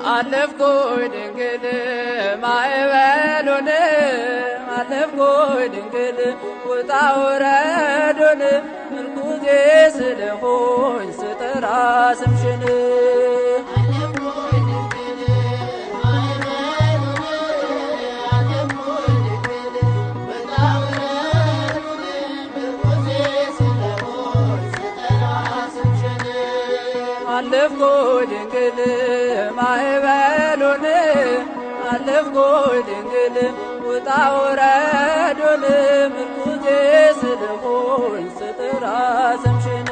አለፍኩኝ ድንግል ማዕበሉን አለፍኩኝ ድንግል ውጣ ውረዱን ምርኩዜ ስለሆንሽ ስጠራ ስምሽን አለፍኩኝ ድንግል ማዕበሉን አለፍኩኝ ድንግል ውጣ ውረዱን ምርኩዜ ስለሆንሽ ስጠራ ስምሽን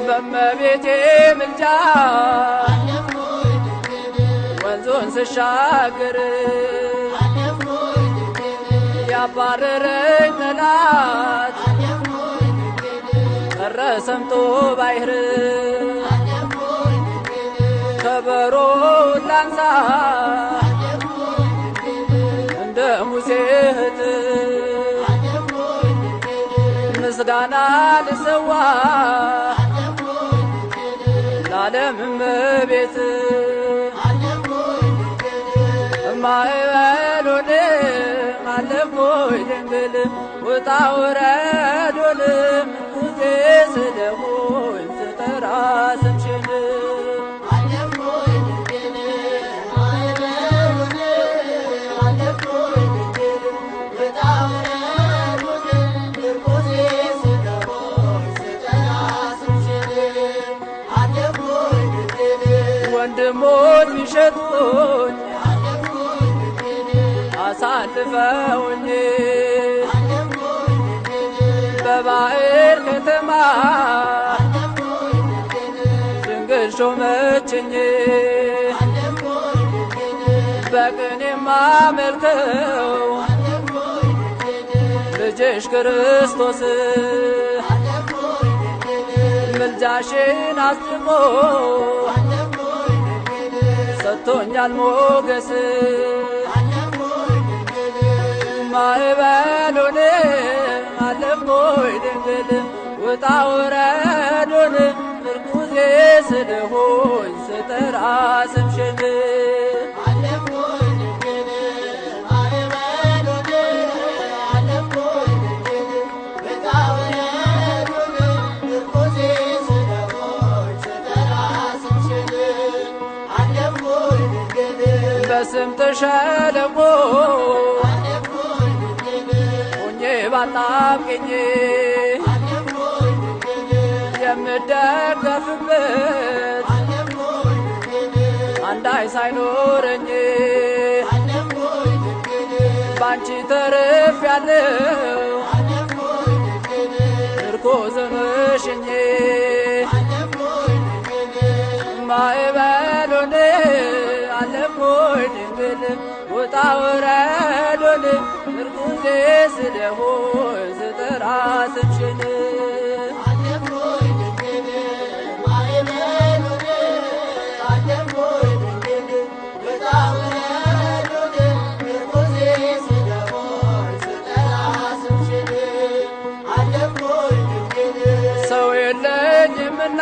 በእመቤቴ ምልጃ ወንዙን ስሻገር ያባረረኝ ጠላት ቀረ ሰምጦ ባሕር ከበሮውን ላንሳ እንደ ሙሴ እህት ምስጋና ልሰዋ ለዓለም እመቤት ማዕበሉን አለፍኩኝ ድንግል ውጣ ውረዱን ምርኩዜ ስለሆንሽ ስጠራ ስምሽን ወንድሞች ቢሸጡኝ አሳልፈውኝ በባዕር ከተማ ድንግል ሾመችኝ በቅኔ የማመልከው ልጅሽ ክርስቶስ ምልጃሽን አስጥሞ ሰጥቶኛል ሞገስ ማዕበሉን አለፍኩኝ ድንግል ውጣ ውረዱን ምርኩዜ ስለሆንሽ ስጠራ ስምሽን በስምጥ ሸለቆ ሆኜ ባጣብቅኝ የምደገፍበት አንዳች ሳይኖረኝ ባንቺ ተርፌያለሁ ምርኮዝ ሆነሽኝ ማዕበሉን አለፍኩኝ ድንግል ውጣ ውረዱን ምርኩዜ ስለሆንሽ ስጠራ ስምሽን ሰው የለኝምና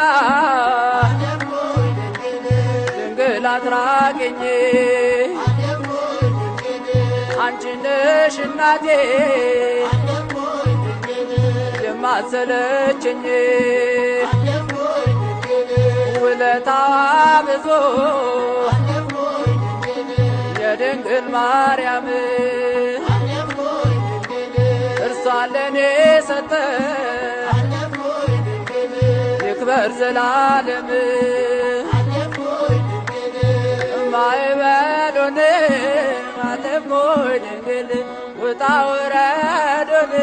ድንግል አትራቂኝ አንቺ ነሽ እናቴ የማትሰለችኝ ውለታዋ ብዙ የድንግል ማርያም እርሷ ለኔ ሰጠ ይክበር ዘላለም ማዕበሉን አለፍኩኝ ድንግል ውጣ ውረዱን